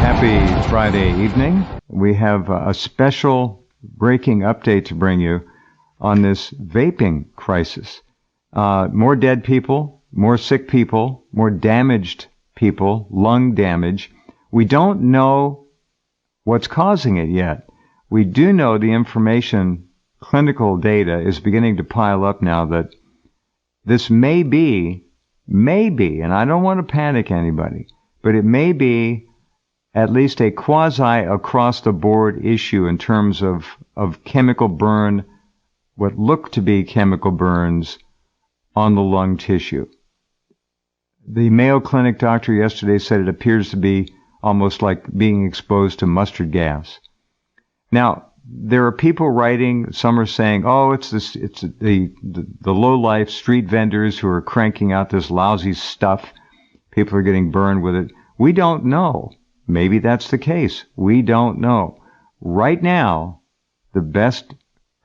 Happy Friday evening. We have a special breaking update to bring you on this vaping crisis. More dead people, more sick people, more damaged people, lung damage. We don't know what's causing it yet. We do know the information, clinical data is beginning to pile up now that this may be, and I don't want to panic anybody, but it may be at least a quasi-across-the-board issue in terms of chemical burn, what look to be chemical burns on the lung tissue. The Mayo Clinic doctor yesterday said it appears to be almost like being exposed to mustard gas. Now, there are people writing, some are saying, oh, it's the low-life street vendors who are cranking out this lousy stuff. People are getting burned with it. We don't know. Maybe that's the case. We don't know. Right now, the best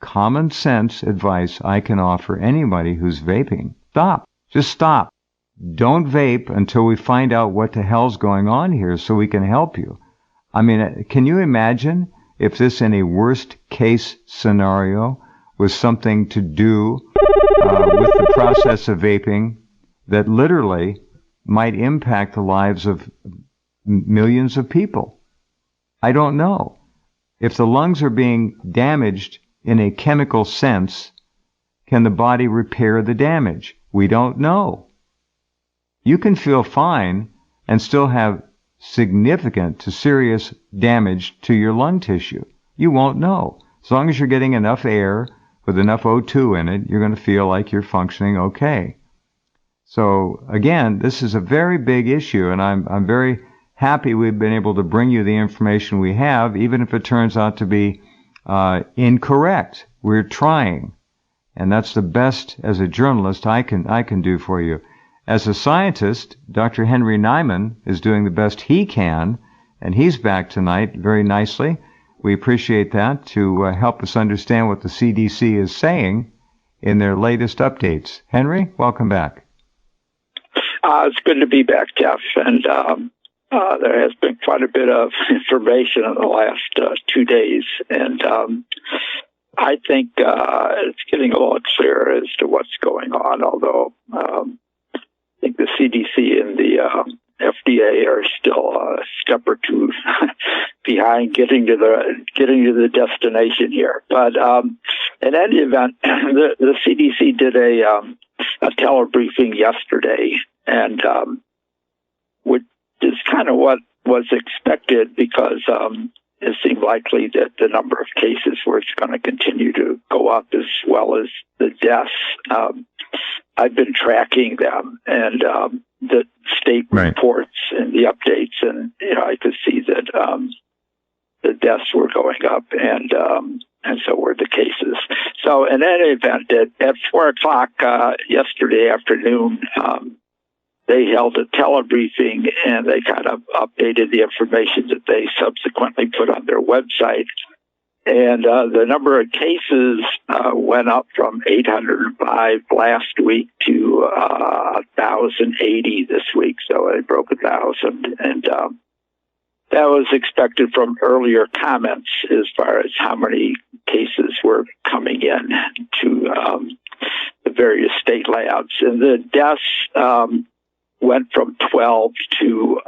common sense advice I can offer anybody who's vaping, stop. Just stop. Don't vape until we find out what the hell's going on here so we can help you. I mean, can you imagine if this in a worst case scenario was something to do with the process of vaping that literally might impact the lives of millions of people? I don't know. If the lungs are being damaged in a chemical sense, can the body repair the damage? We don't know. You can feel fine and still have significant to serious damage to your lung tissue. You won't know. As long as you're getting enough air with enough O2 in it, you're going to feel like you're functioning okay. So again, this is a very big issue, and I'm very happy we've been able to bring you the information we have, even if it turns out to be incorrect. We're trying, and that's the best as a journalist I can do for you. As a scientist, Dr. Henry Niman is doing the best he can, and he's back tonight very nicely. We appreciate that to help us understand what the CDC is saying in their latest updates. Henry, welcome back. It's good to be back, Jeff, and there has been quite a bit of information in the last 2 days, and I think it's getting a little clearer as to what's going on, although I think the CDC and the FDA are still a step or two behind getting to the destination here. But in any event, the CDC did a telebriefing yesterday, and which is kind of what was expected, because it seemed likely that the number of cases were going to continue to go up, as well as the deaths. I've been tracking them, and the state reports and the updates, and I could see that the deaths were going up, and so were the cases. So in any event, at 4 o'clock yesterday afternoon, they held a telebriefing, and they kind of updated the information that they subsequently put on their website. And the number of cases went up from 805 last week to 1,080 this week. So they broke 1,000. And that was expected from earlier comments as far as how many cases were coming in to the various state labs. And the deaths went from 12 to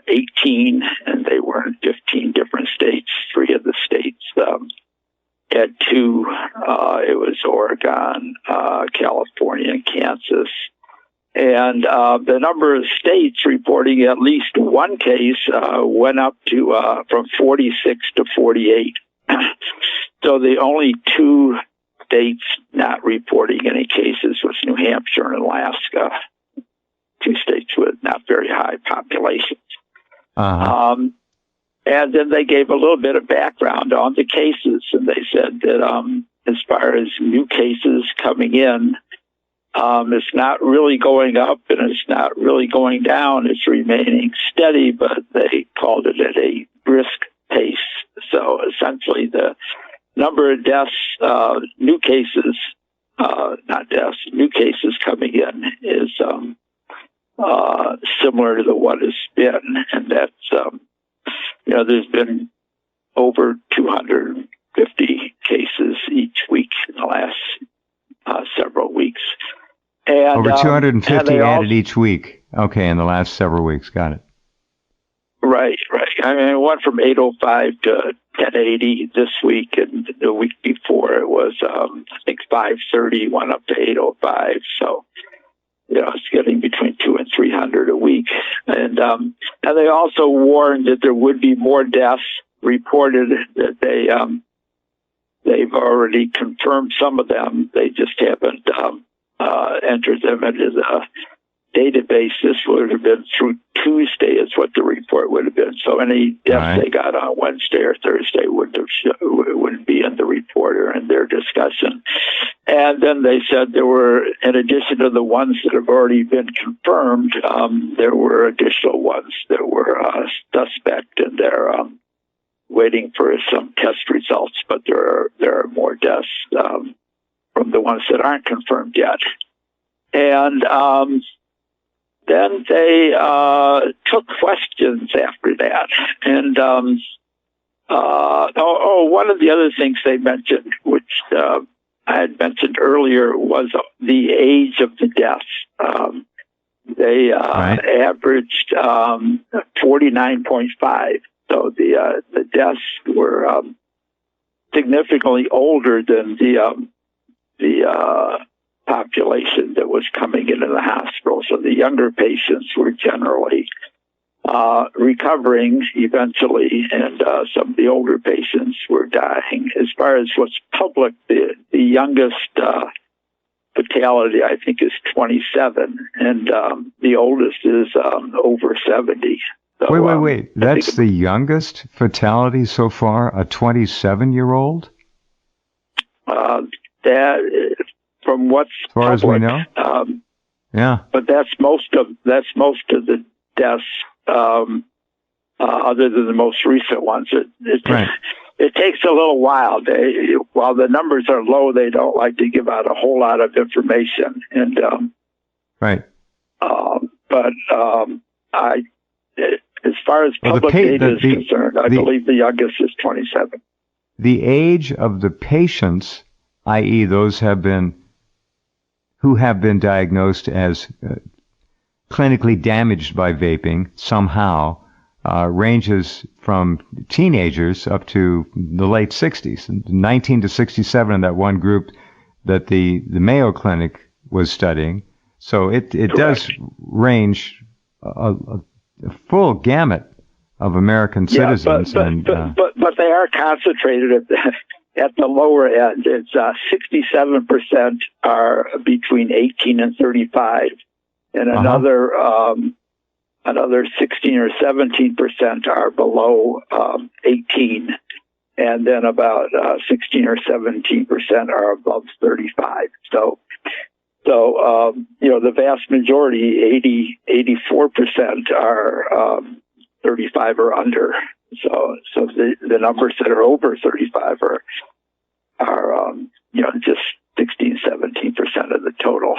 18, and they were in 15 different states. 3 of the states had 2. It was Oregon, California, and Kansas. And the number of states reporting at least one case went up to from 46 to 48. So the only 2 states not reporting any cases was New Hampshire and Alaska. 2 states with not very high populations. And then they gave a little bit of background on the cases, and they said that as far as new cases coming in, it's not really going up and it's not really going down. It's remaining steady, but they called it at a brisk pace. So essentially the number of deaths, new cases coming in is similar to what has been, and that's there's been over 250 cases each week in the last several weeks. And, over 250 and added each week. Okay, in the last several weeks. Got it. Right. I mean, it went from 805 to 1080 this week, and the week before it was, I think 530 went up to 805. So, it's getting between 200 and 300 a week. And they also warned that there would be more deaths reported, that they've already confirmed some of them. They just haven't entered them into the database. This would have been through Tuesday is what the report would have been. So any deaths they got on Wednesday or Thursday wouldn't be in the report or in their discussion. And then they said there were, in addition to the ones that have already been confirmed, there were additional ones that were suspect, and they're waiting for some test results. But there are more deaths from the ones that aren't confirmed yet. And then they took questions after that. And one of the other things they mentioned, which I had mentioned earlier, was the age of the deaths. They averaged 49.5. So the deaths were significantly older than the population that was coming into the hospital. So the younger patients were generally recovering eventually, and some of the older patients were dying. As far as what's public, the youngest fatality, I think, is 27, and the oldest is over 70. So, Wait. That's the youngest fatality so far, a 27-year-old? That, from what's as far public, as we know? Yeah. But that's most of the deaths, other than the most recent ones. It takes a little while. While the numbers are low, they don't like to give out a whole lot of information. And as far as public data is concerned, I believe the youngest is 27. The age of the patients, i.e., those who have been diagnosed as clinically damaged by vaping somehow, ranges from teenagers up to the late 60s, 19 to 67 in that one group that the Mayo Clinic was studying. So it does range a full gamut of American citizens. But they are concentrated at the lower end. It's 67% are between 18 and 35, and another 16 or 17% are below 18, and then about 16 or 17% are above 35. So the vast majority, 84% are 35 or under. So the numbers that are over 35 are just 16, 17% of the total.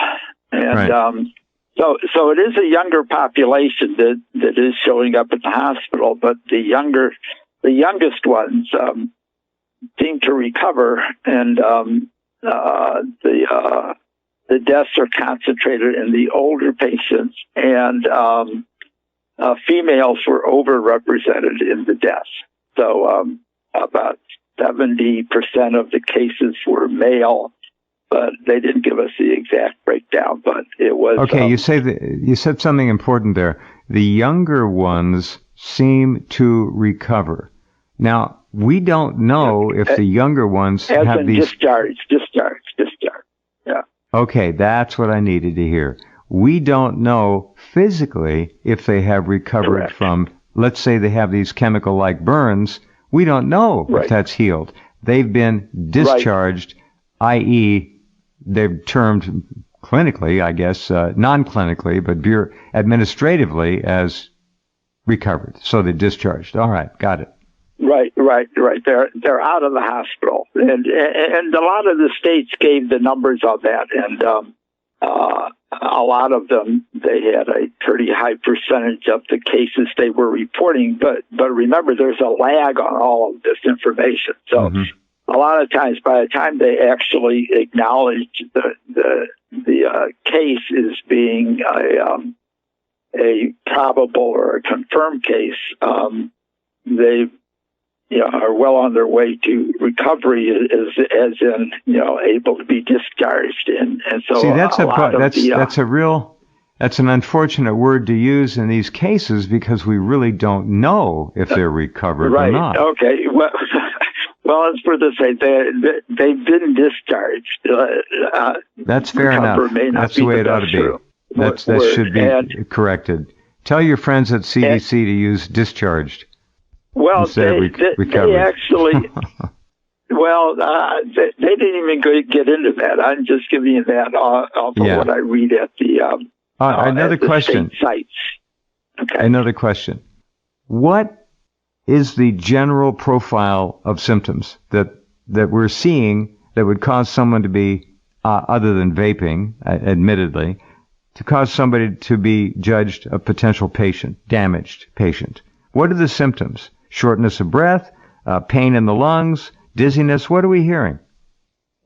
And so it is a younger population that is showing up at the hospital, but the youngest ones seem to recover, and the deaths are concentrated in the older patients, and females were overrepresented in the deaths. So about 70% of the cases were male, but they didn't give us the exact breakdown. But it was okay. You said something important there. The younger ones seem to recover. Now we don't know if the younger ones have these discharge. Yeah. Okay, that's what I needed to hear. We don't know physically if they have recovered from, let's say they have these chemical-like burns. We don't know if that's healed. They've been discharged, i.e., they're termed clinically, I guess, non-clinically, but administratively as recovered. So they're discharged. All right, got it. Right. They're out of the hospital, and a lot of the states gave the numbers on that, a lot of them, they had a pretty high percentage of the cases they were reporting. But remember, there's a lag on all of this information. So a lot of times, by the time they actually acknowledge the case as being a probable or a confirmed case, they are well on their way to recovery, as in able to be discharged. And so see, that's an unfortunate word to use in these cases because we really don't know if they're recovered or not. Okay. Well, it's for the sake they've been discharged. That's fair enough. That's the way it ought to be. That should be corrected. Tell your friends at CDC to use discharged. Well, they actually. Well, they didn't even get into that. I'm just giving you that off of what I read at the another question. State sites. Okay. Another question. What is the general profile of symptoms that we're seeing that would cause someone to be, other than vaping, admittedly, to cause somebody to be judged a potential patient, damaged patient? What are the symptoms? Shortness of breath, pain in the lungs, dizziness. What are we hearing?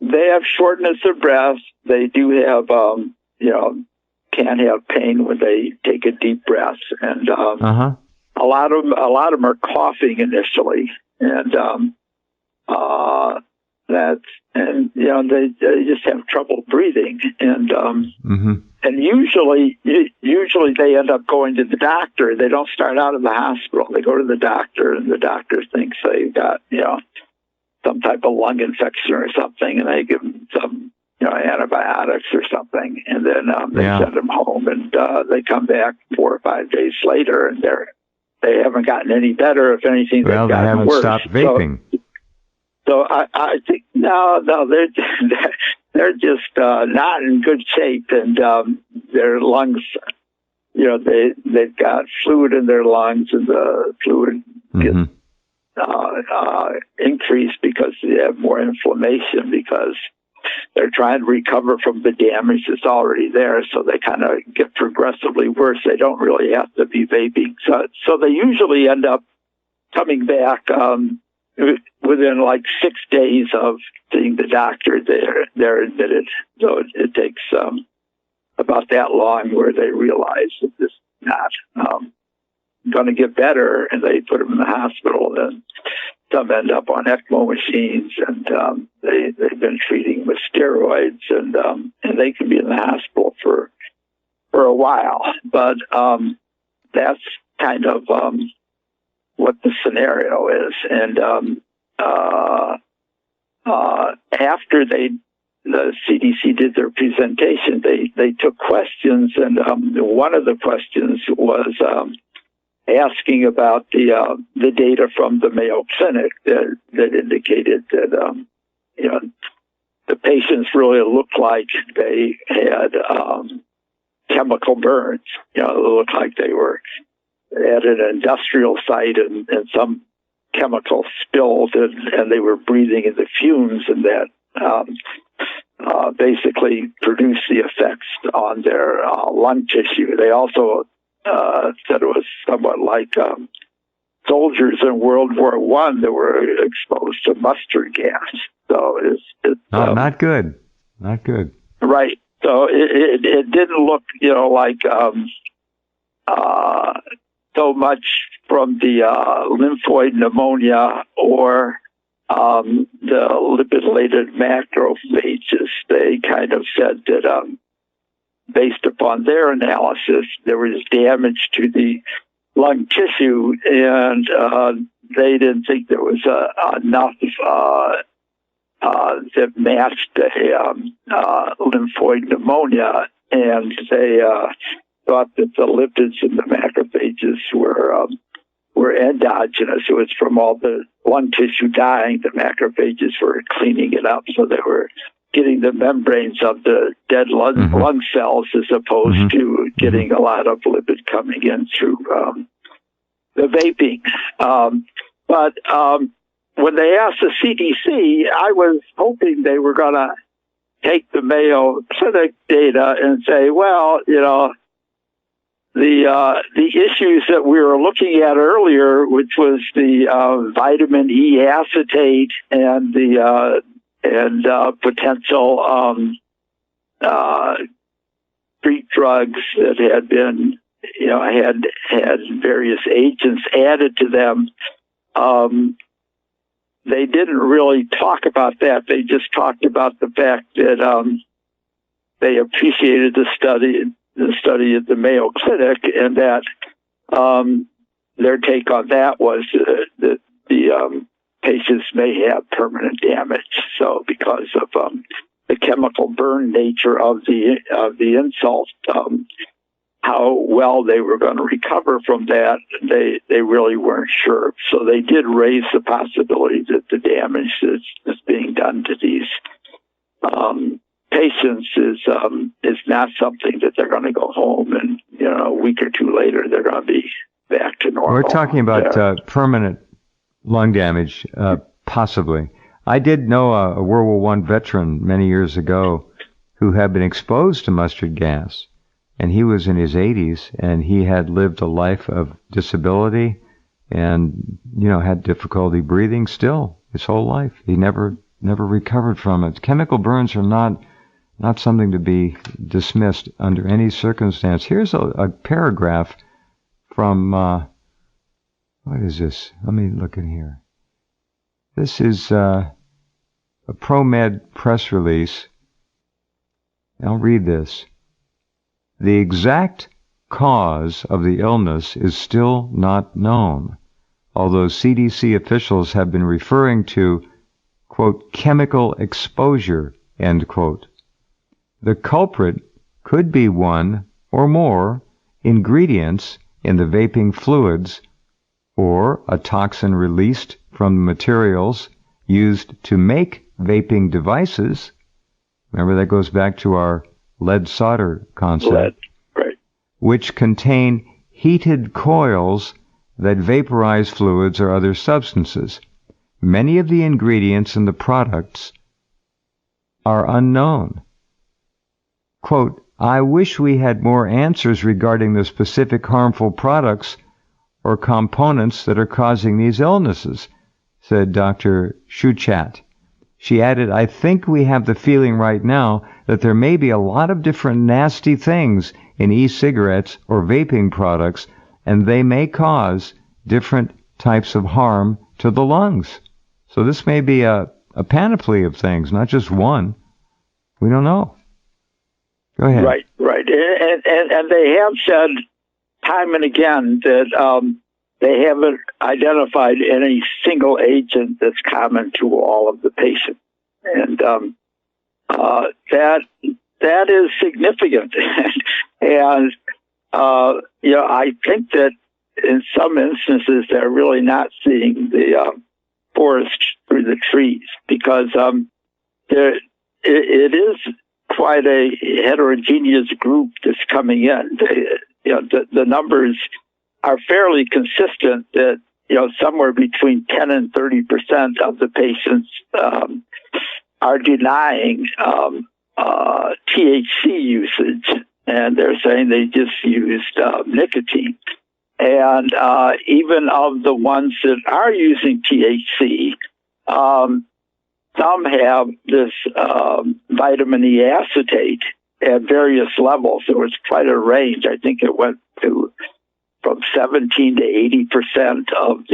They have shortness of breath. They do have, can have pain when they take a deep breath, and a lot of them are coughing initially, and they just have trouble breathing, and and usually they end up going to the doctor. They don't start out in the hospital. They go to the doctor, and the doctor thinks they've got some type of lung infection or something, and they give them some antibiotics or something, and then they send them home, and they come back 4 or 5 days later, and they haven't gotten any better. If anything, they've gotten worse. They haven't stopped vaping. So I think no, they're just not in good shape, and their lungs, they've got fluid in their lungs, and the fluid gets increased because they have more inflammation, because they're trying to recover from the damage that's already there. So they kind of get progressively worse. They don't really have to be vaping. So they usually end up coming back within like 6 days of seeing the doctor. They're admitted. So it takes about that long where they realize that this is not going to get better, and they put them in the hospital. And some end up on ECMO machines, and they've been treating with steroids, and they can be in the hospital for a while. But that's kind of what the scenario is. And after the CDC did their presentation, they took questions, and one of the questions was asking about the data from the Mayo Clinic that indicated that the patients really looked like they had chemical burns. It looked like they were at an industrial site, and some chemical spilled, and they were breathing in the fumes, and that basically produced the effects on their lung tissue. They also said it was somewhat like soldiers in World War I that were exposed to mustard gas. So it's not good. Not good. Right. So it didn't look, like so much from the lymphoid pneumonia or the lipid-related macrophages. They kind of said that based upon their analysis, there was damage to the lung tissue, and they didn't think there was enough that matched a lymphoid pneumonia, and they thought that the lipids in the macrophages were endogenous. It was from all the lung tissue dying. The macrophages were cleaning it up, so they were getting the membranes of the dead lung cells, as opposed to getting a lot of lipid coming in through the vaping. But when they asked the CDC, I was hoping they were going to take the Mayo Clinic data and say, well, the issues that we were looking at earlier, which was the vitamin E acetate and the potential street drugs that had been, had various agents added to them. They didn't really talk about that. They just talked about the fact that they appreciated the study at the Mayo Clinic, and that their take on that was that the patients may have permanent damage. So, because of the chemical burn nature of the insult, how well they were going to recover from that, they really weren't sure. So they did raise the possibility that the damage that's being done to these patients is not something that they're going to go home and a week or two later they're going to be back to normal. We're talking about permanent lung damage, possibly. I did know a World War I veteran many years ago who had been exposed to mustard gas. And he was in his 80s, and he had lived a life of disability and, had difficulty breathing still his whole life. He never recovered from it. Chemical burns are not something to be dismissed under any circumstance. Here's a paragraph from, what is this? Let me look in here. This is a ProMed press release. I'll read this. The exact cause of the illness is still not known, although CDC officials have been referring to, quote, chemical exposure, end quote. The culprit could be one or more ingredients in the vaping fluids or a toxin released from the materials used to make vaping devices. Remember, that goes back to our lead solder concept, right, which contain heated coils that vaporize fluids or other substances. Many of the ingredients in the products are unknown. Quote, I wish we had more answers regarding the specific harmful products or components that are causing these illnesses, said Dr. Shuchat. She added, I think we have the feeling right now that there may be a lot of different nasty things in e-cigarettes or vaping products, and they may cause different types of harm to the lungs. So this may be a panoply of things, not just one. We don't know. Go ahead. Right. And they have said time and again that they haven't identified any single agent that's common to all of the patients. And that is significant. And, I think that in some instances they're really not seeing the forest through the trees, because it is quite a heterogeneous group that's coming in. The numbers are fairly consistent that, somewhere between 10 and 30% of the patients are denying THC usage, and they're saying they just used nicotine. And even of the ones that are using THC, some have this vitamin E acetate at various levels. There was quite a range. I think it went to from 17 to 80% of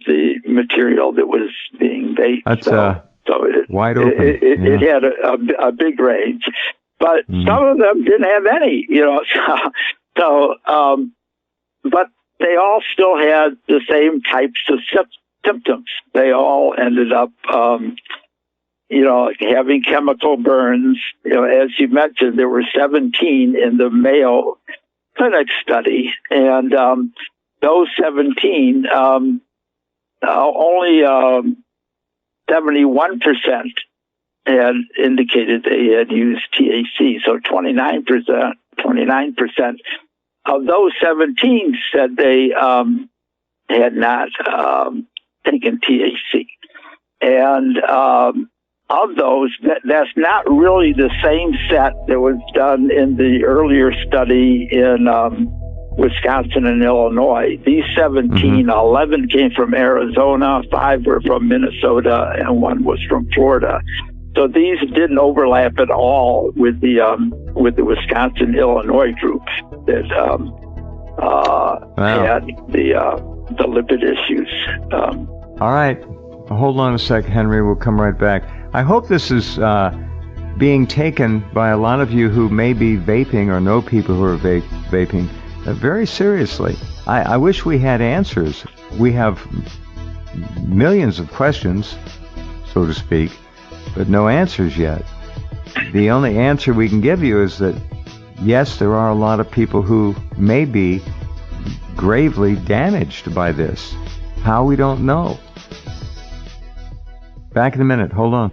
the material that was being vaped. That's so it, wide open. It had a big range, but some of them didn't have any. But they all still had the same types of symptoms. They all ended up, having chemical burns. As you mentioned, there were 17 in the Mayo Clinic study, and those 17, only 71% had indicated they had used THC. So 29% of those 17 said they had not taken THC. And of those, that's not really the same set that was done in the earlier study in Wisconsin and Illinois. These 17, 11 came from Arizona, 5 were from Minnesota, and 1 was from Florida. So these didn't overlap at all with the Wisconsin-Illinois group that had the lipid issues. All right. Hold on a sec, Henry. We'll come right back. I hope this is being taken by a lot of you who may be vaping or know people who are vaping very seriously. I wish we had answers. We have millions of questions, so to speak, but no answers yet. The only answer we can give you is that, yes, there are a lot of people who may be gravely damaged by this. How, we don't know. Back in a minute. Hold on.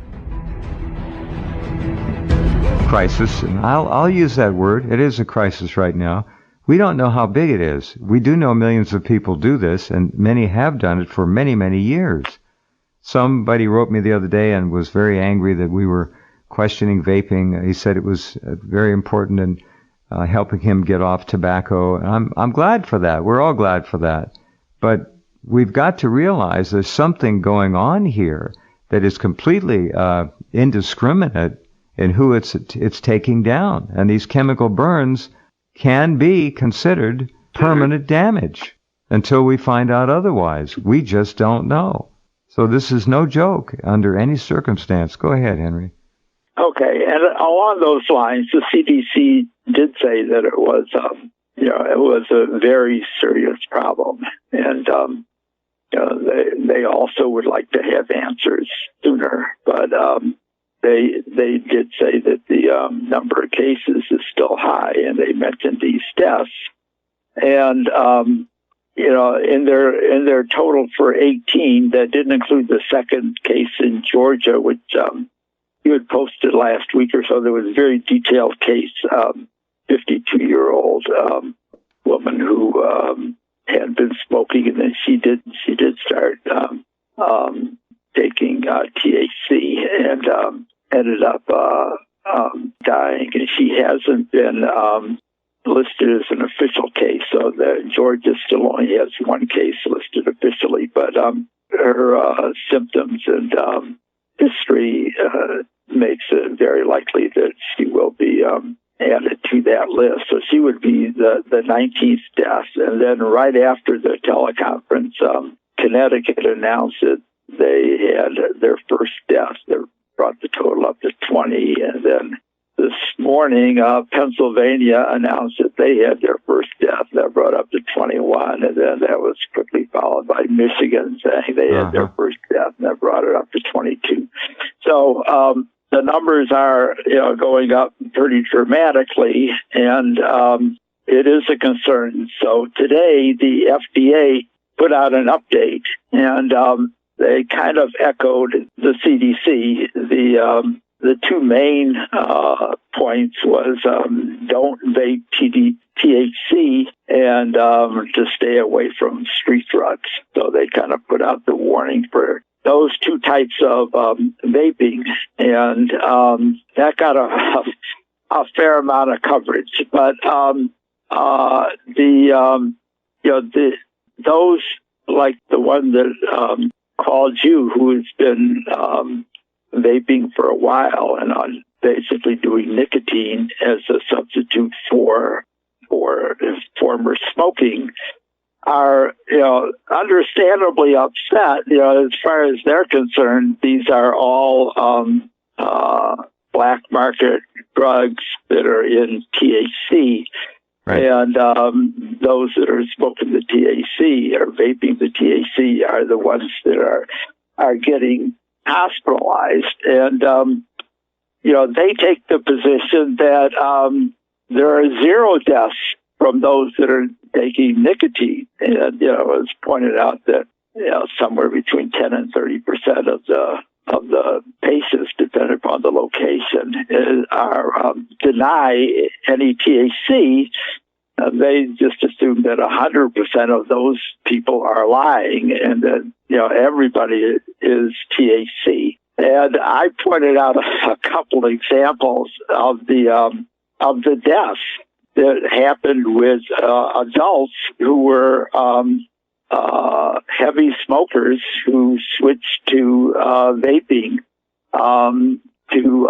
Crisis, and I'll use that word. It is a crisis right now. We don't know how big it is. We do know millions of people do this, and many have done it for many, many years. Somebody wrote me the other day and was very angry that we were questioning vaping. He said it was very important in helping him get off tobacco. I'm glad for that. We're all glad for that. But we've got to realize there's something going on here that is completely indiscriminate in who it's taking down. And these chemical burns can be considered permanent damage until we find out otherwise. We just don't know. So this is no joke under any circumstance. Go ahead, Henry. Okay, and along those lines, the CDC did say that it was, it was a very serious problem, and they also would like to have answers sooner. But they did say that the number of cases is still high, and they mentioned these deaths, and in their total for 18, that didn't include the second case in Georgia, which you had posted last week or so. There was a very detailed case, 52-year-old woman who had been smoking, and then she did start taking THC and ended up dying, and she hasn't been listed as an official case, so that Georgia still only has 1 case listed officially, but her symptoms and history makes it very likely that she will be added to that list. So she would be the 19th death. And then right after the teleconference, Connecticut announced that they had their first death. They brought the total up to 20. And then this morning, Pennsylvania announced that they had their first death. That brought up to 21. And then that was quickly followed by Michigan saying they had their first death, and that brought it up to 22. So the numbers are going up pretty dramatically, and it is a concern. So today, the FDA put out an update, and they kind of echoed the CDC. The 2 main points was don't vape THC and to stay away from street drugs. So they kind of put out the warning for those 2 types of vaping, and that got a fair amount of coverage. But those like the one that called you, who has been vaping for a while and on basically doing nicotine as a substitute for former smoking, are understandably upset. As far as they're concerned, these are all black market drugs that are in THC. Right. And those that are smoking the THC or vaping the THC are the ones that are getting hospitalized. And they take the position that there are 0 deaths from those that are taking nicotine. And it's pointed out that somewhere between 10 and 30% of the patients, depending upon the location, are deny any THC. They just assume that 100% of those people are lying, and that everybody is THC. And I pointed out a couple examples of the deaths that happened with adults who were heavy smokers who switched to vaping to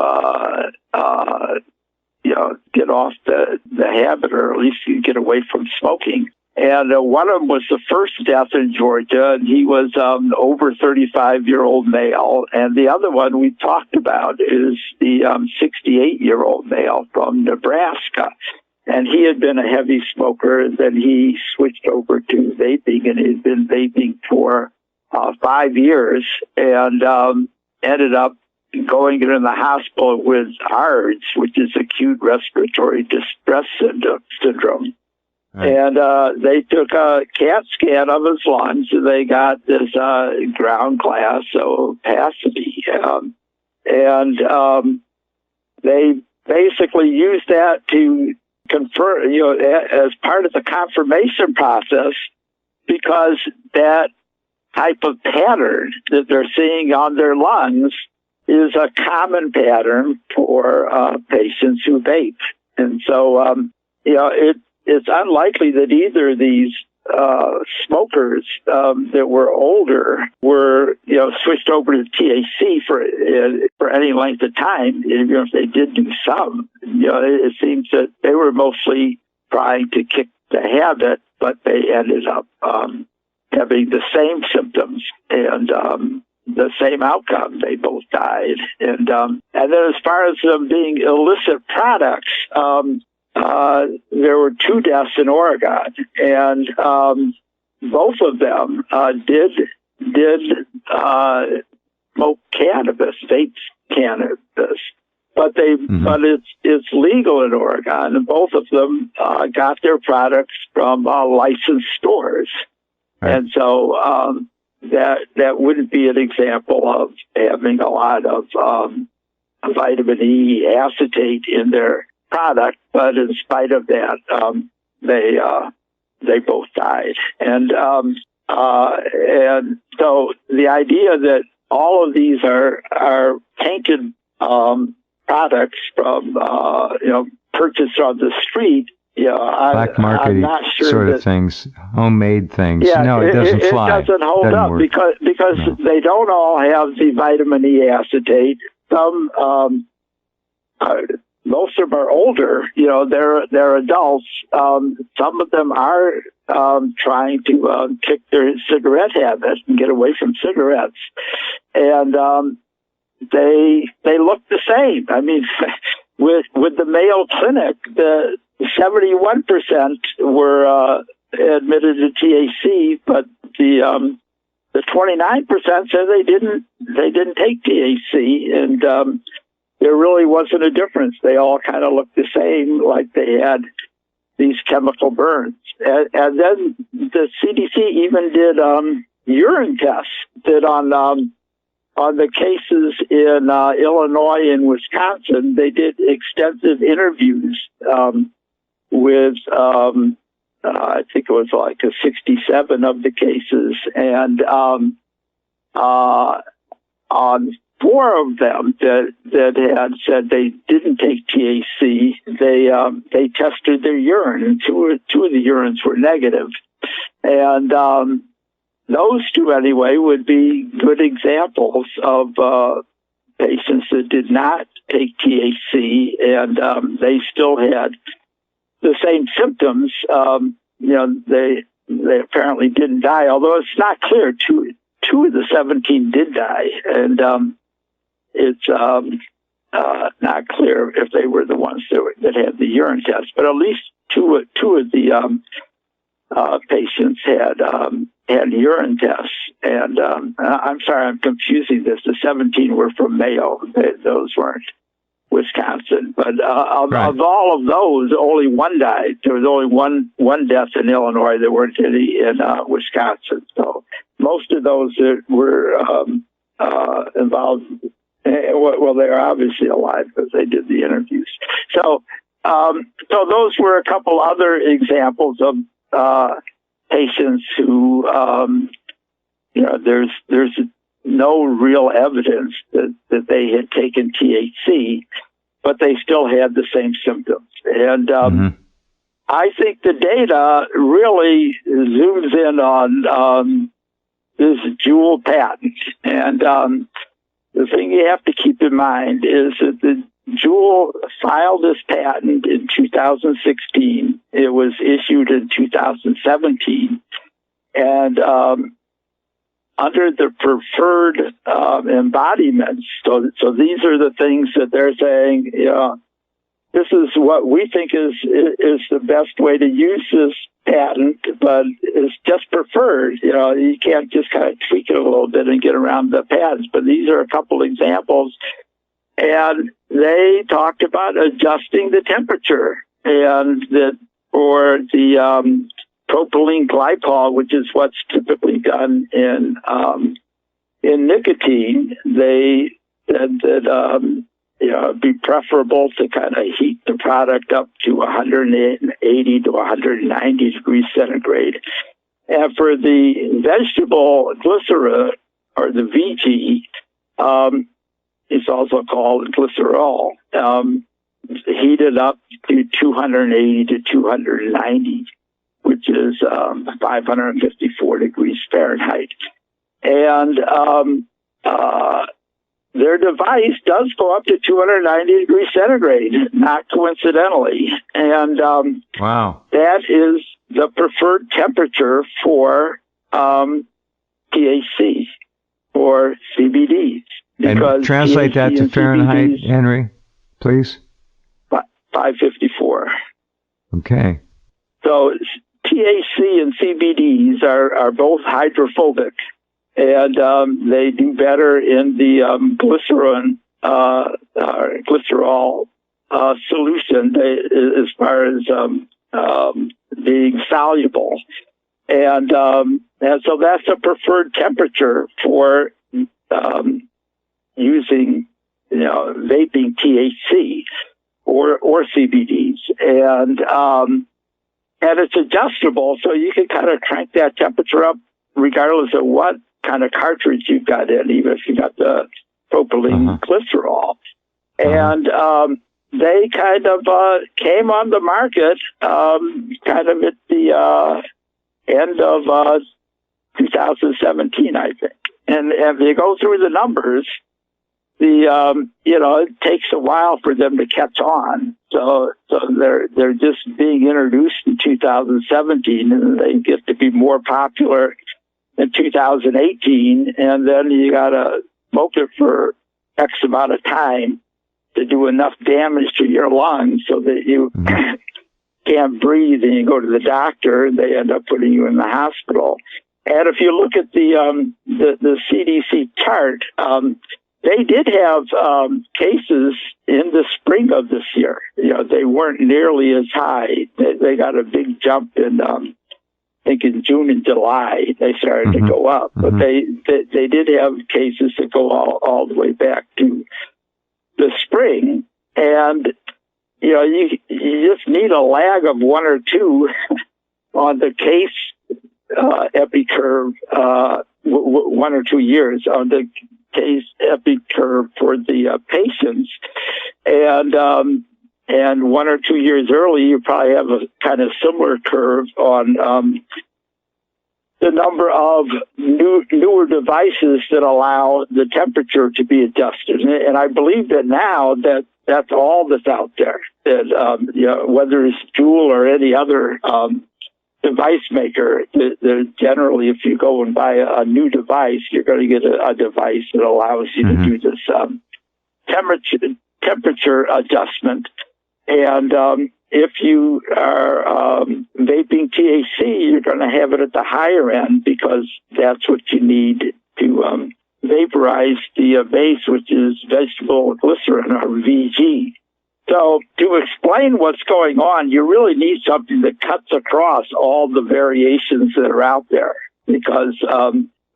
get off the habit, or at least get away from smoking. And one of them was the first death in Georgia, and he was over 35-year-old male. And the other one we talked about is the 68-year-old male from Nebraska. And he had been a heavy smoker, and then he switched over to vaping, and he'd been vaping for 5 years, and ended up going into the hospital with ARDS, which is acute respiratory distress syndrome. Right. And they took a CAT scan of his lungs, and they got this ground glass opacity. And they basically used that to confirm, as part of the confirmation process, because that type of pattern that they're seeing on their lungs is a common pattern for patients who vape. And so, it's unlikely that either of these smokers that were older were, switched over to THC for any length of time. Even if they did do some, it seems that they were mostly trying to kick the habit, but they ended up having the same symptoms and the same outcome. They both died. And then as far as them being illicit products, there were 2 deaths in Oregon, and both of them did smoke cannabis, vape cannabis, but it's legal in Oregon, and both of them got their products from licensed stores, right. And so that wouldn't be an example of having a lot of vitamin E acetate in their product, but in spite of that, they both died, and so the idea that all of these are tainted products from purchased on the street, black market I'm not sure sort of things, homemade things. Yeah, no, it doesn't fly. It doesn't hold up because no. They don't all have the vitamin E acetate. Some most of them are older, they're adults. Some of them are trying to kick their cigarette habit and get away from cigarettes. And they look the same. I mean, with the Mayo Clinic, the 71% were admitted to THC, but the 29% said they didn't take THC, and there really wasn't a difference. They all kind of looked the same, like they had these chemical burns. And then the CDC even did urine tests that on the cases in Illinois and Wisconsin. They did extensive interviews with, I think it was like 67 of the cases, and on 4 of them that had said they didn't take THC, they tested their urine, and two of the urines were negative. And those 2 anyway would be good examples of patients that did not take THC, and they still had the same symptoms. They apparently didn't die, although it's not clear. Two of the 17 did die, and it's not clear if they were the ones that had the urine test. But at least two of the patients had urine tests. And I'm sorry, I'm confusing this. The 17 were from Mayo; those weren't Wisconsin. But of all of those, only 1 died. There was only one death in Illinois. There weren't any in Wisconsin. So most of those that were involved, well, they're obviously alive because they did the interviews. So those were a couple other examples of patients who, there's no real evidence that they had taken THC, but they still had the same symptoms. And I think the data really zooms in on this dual patent. And the thing you have to keep in mind is that the Juul filed this patent in 2016. It was issued in 2017. And under the preferred embodiments, so these are the things that they're saying, this is what we think is the best way to use this patent, but it's just preferred. You can't just kind of tweak it a little bit and get around the patents. But these are a couple examples. And they talked about adjusting the temperature, and that for the propylene glycol, which is what's typically done in nicotine, they said that it'd be preferable to kind of heat the product up to 180 to 190 degrees centigrade. And for the vegetable glycerol, or the VG, it's also called glycerol, heated up to 280 to 290, which is 554 degrees Fahrenheit. And their device does go up to 290 degrees centigrade, not coincidentally. And wow, that is the preferred temperature for THC or CBD. And translate that to Fahrenheit, Henry, please. 554. Okay. So THC and CBDs are both hydrophobic, and they do better in the glycerol solution as far as being soluble. And so that's a preferred temperature for using, vaping THC or CBDs. And it's adjustable, so you can kind of crank that temperature up regardless of what kind of cartridge you've got in, even if you got the propylene glycerol. And they kind of came on the market kind of at the end of 2017, I think. And if you go through the numbers, it takes a while for them to catch on. So they're just being introduced in 2017, and they get to be more popular in 2018, and then you gotta smoke it for X amount of time to do enough damage to your lungs so that you can't breathe, and you go to the doctor, and they end up putting you in the hospital. And if you look at the CDC chart, they did have cases in the spring of this year. They weren't nearly as high. They got a big jump in, I think in June and July, they started to go up. But they did have cases that go all the way back to the spring. And, you just need a lag of 1 or 2 on the case epi curve, 1 or 2 years on the case epi curve for the patients, and 1 or 2 years early, you probably have a kind of similar curve on the number of newer devices that allow the temperature to be adjusted. And I believe that now that's all that's out there. That whether it's Juul or any other device maker, generally, if you go and buy a new device, you're going to get a device that allows you to do this temperature adjustment. And if you are vaping THC, you're going to have it at the higher end because that's what you need to vaporize the base, which is vegetable glycerin, or VG. So to explain what's going on, you really need something that cuts across all the variations that are out there. Because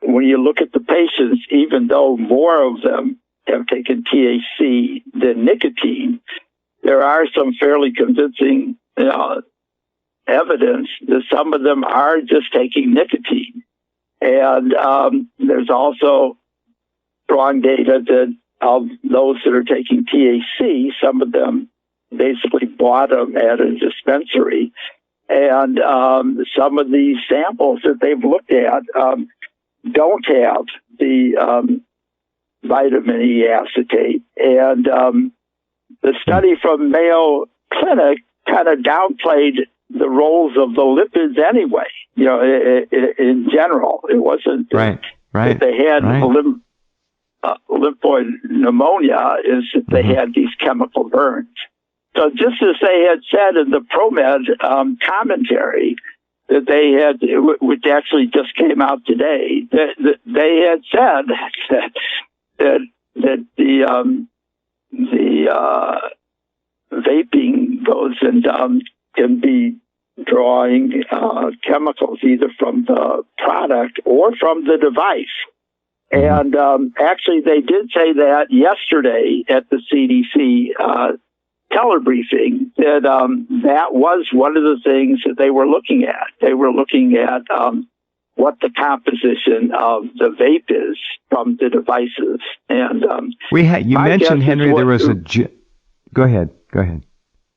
when you look at the patients, even though more of them have taken THC than nicotine, there are some fairly convincing evidence that some of them are just taking nicotine. And there's also strong data that of those that are taking THC, some of them basically bought them at a dispensary. And some of these samples that they've looked at don't have the vitamin E acetate. And the study from Mayo Clinic kind of downplayed the roles of the lipids anyway. In general, it wasn't right. that they had lymphoid pneumonia, is that they had these chemical burns. So just as they had said in the ProMed commentary that they had, which actually just came out today, that they had said that the vaping goes and can be drawing chemicals either from the product or from the device. And actually, they did say that yesterday at the CDC telebriefing, that that was one of the things that they were looking at. They were looking at what the composition of the vape is from the devices. And you mentioned, Henry, there was a... Go ahead.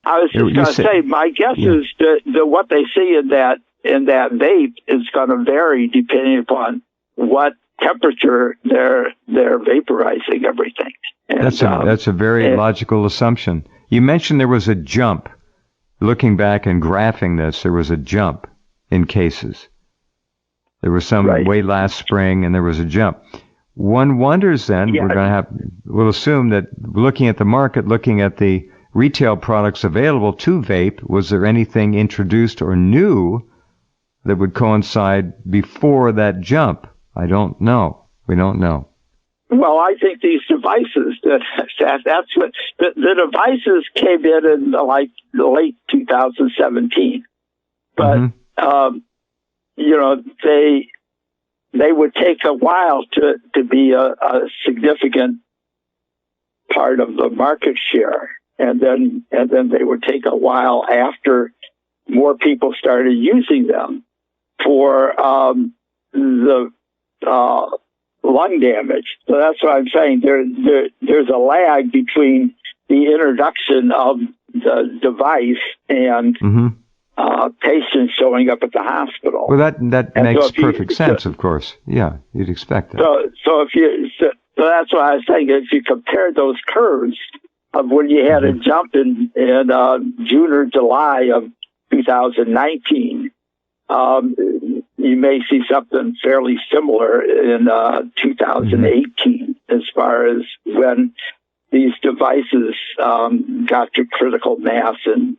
I was just going to say, my guess is that what they see in that vape is going to vary depending upon what temperature they're vaporizing everything. And, that's a very logical assumption. You mentioned there was a jump. Looking back and graphing this, there was a jump in cases. There was some way last spring, and there was a jump. One wonders then, we'll assume that looking at the market, looking at the retail products available to vape, was there anything introduced or new that would coincide before that jump? I don't know. We don't know. Well, I think these devices, that's what, the devices came in like late 2017. But, they would take a while to be a significant part of the market share. And then they would take a while after more people started using them for the lung damage. So that's what I'm saying. There's a lag between the introduction of the device and patients showing up at the hospital. Well, that makes perfect sense, of course. Yeah, you'd expect that. So that's why I was saying, if you compare those curves of when you had a jump in June or July of 2019, you may see something fairly similar in 2018 as far as when these devices got to critical mass and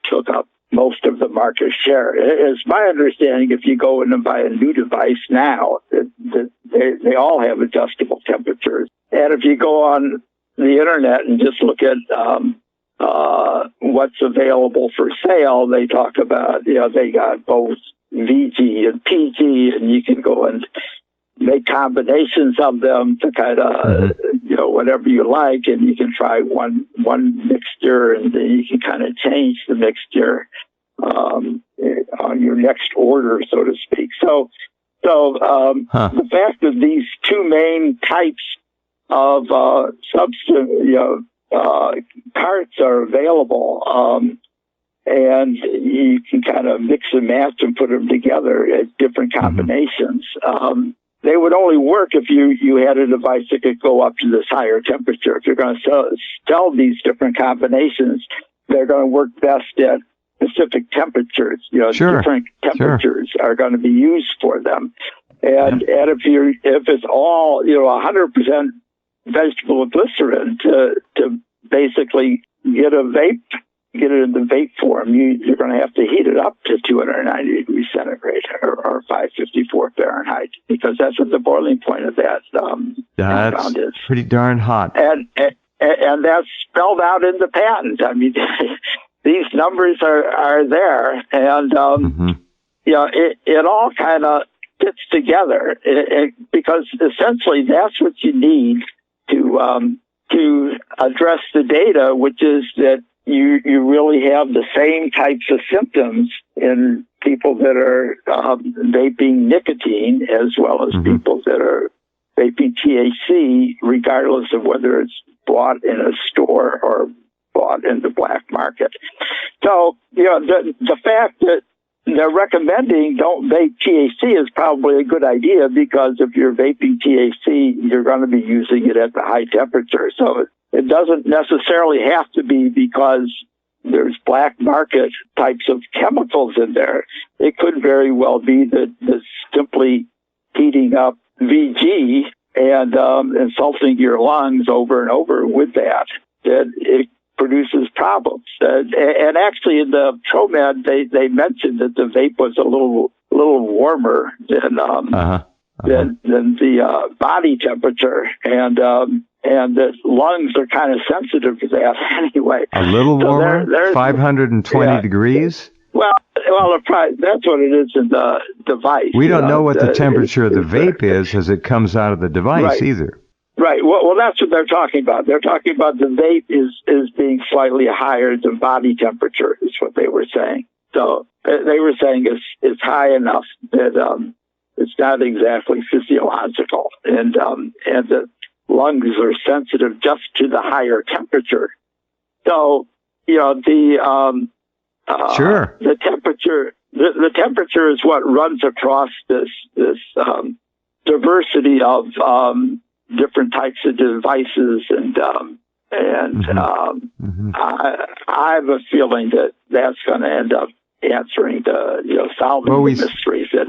took up most of the market share. It's my understanding if you go in and buy a new device now, that they all have adjustable temperatures. And if you go on the internet and just look at what's available for sale, they talk about, they got both VG and PG, and you can go and make combinations of them to kind of, whatever you like, and you can try one mixture, and then you can kind of change the mixture on your next order, so to speak. So the fact that these two main types of substance, parts are available, and you can kind of mix and match and put them together at different combinations. They would only work if you had a device that could go up to this higher temperature. If you're going to sell these different combinations, they're going to work best at specific temperatures. Different temperatures are going to be used for them. And if it's all 100% vegetable glycerin to basically get it in the vape form, you're going to have to heat it up to 290 degrees centigrade or 554 Fahrenheit, because that's what the boiling point of that compound is. Pretty darn hot. And that's spelled out in the patent. I mean, these numbers are there, and it all kind of fits together because essentially that's what you need to address the data, which is that you really have the same types of symptoms in people that are vaping nicotine as well as people that are vaping THC, regardless of whether it's bought in a store or bought in the black market. So, the fact that they're recommending don't vape THC is probably a good idea, because if you're vaping THC, you're going to be using it at the high temperature. So it doesn't necessarily have to be because there's black market types of chemicals in there. It could very well be that simply heating up VG and insulting your lungs over and over with that it produces problems. And actually, in the ProMed, they mentioned that the vape was a little warmer than the body temperature, and the lungs are kind of sensitive to that anyway. A little warmer, 520 degrees. Well, that's what it is in the device. We don't know what the temperature of the vape is as it comes out of the device either. Right. Well, that's what they're talking about. They're talking about the vape is being slightly higher than body temperature, is what they were saying. So they were saying it's high enough that it's not exactly physiological, and the lungs are sensitive just to the higher temperature. So the temperature the temperature is what runs across this diversity of different types of devices, and I have a feeling that that's going to end up answering solving the mysteries. That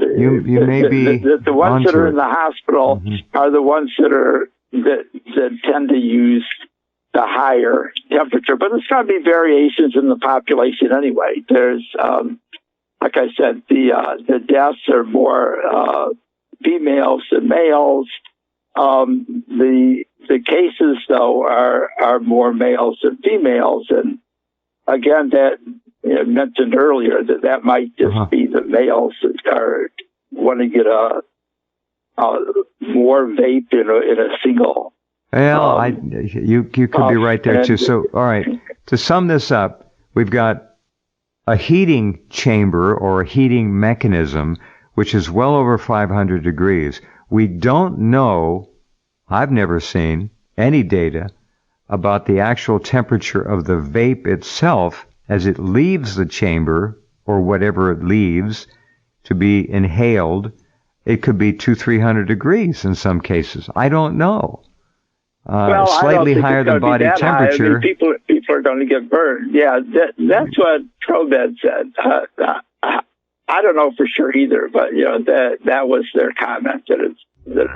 the ones that are in the hospital are the ones that tend to use the higher temperature, but there's going to be variations in the population anyway. There's, like I said, the deaths are more females than males. The cases, though, are more males than females, and again, that mentioned earlier that might just be the males that want to get a more vape in a single. Well, you could be right there too. So, all right, to sum this up, we've got a heating chamber or a heating mechanism which is well over 500 degrees. We don't know, I've never seen any data about the actual temperature of the vape itself as it leaves the chamber or whatever it leaves to be inhaled. It could be 200-300 degrees in some cases. I don't know. Slightly higher than body temperature. I mean, people are going to get burned. Yeah, that's what ProMed said. I don't know for sure either, but that was their comment, that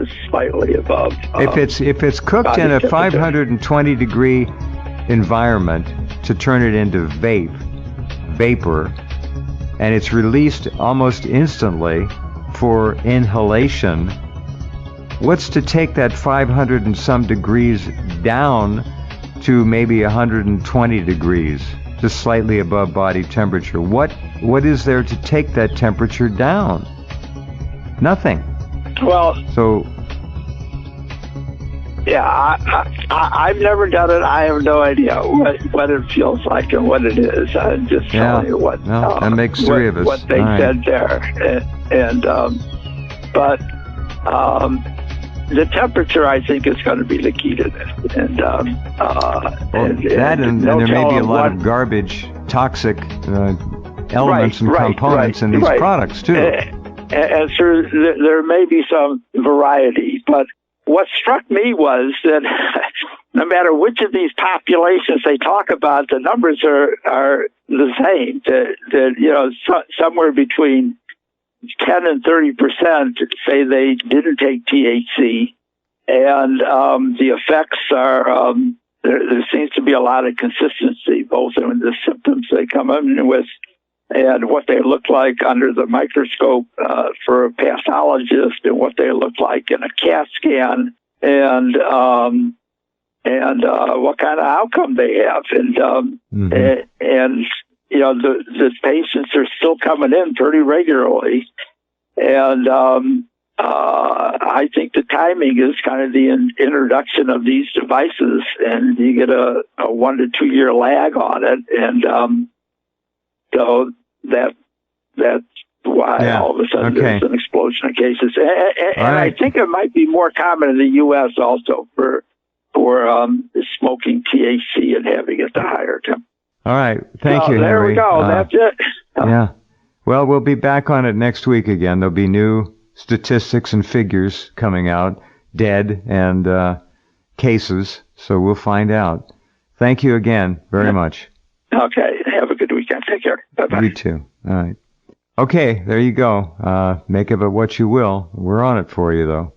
it's slightly above. If it's cooked in a 520 degree environment to turn it into vapor, and it's released almost instantly for inhalation, what's to take that 500 and some degrees down to maybe 120 degrees, just slightly above body temperature? What is there to take that temperature down? Nothing. Well, so yeah, I've never done it. I have no idea what it feels like and what it is. I'm just telling you what. No, that makes three of us. What they said there, but the temperature, I think, is going to be the key to this. And there may be a lot of garbage, toxic elements and components in these products too. And so there may be some variety, but what struck me was that no matter which of these populations they talk about, the numbers are the same. That somewhere between 10 and 30% say they didn't take THC, and the effects are there seems to be a lot of consistency, both in the symptoms they come in with and what they look like under the microscope for a pathologist, and what they look like in a CAT scan, and what kind of outcome they have, and the patients are still coming in pretty regularly, and I think the timing is kind of the introduction of these devices, and you get a 1 to 2 year lag on it, and so that why all of a sudden there's an explosion of cases. And I think it might be more common in the U.S. also for smoking THC and having it to higher temp. All right. Thank you, Henry. There we go. That's it. Yeah. Well, we'll be back on it next week again. There'll be new statistics and figures coming out, dead and cases, so we'll find out. Thank you again very much. Okay. Have a good weekend. Take care. Bye-bye. You too. All right. Okay, there you go. Make of it what you will. We're on it for you, though.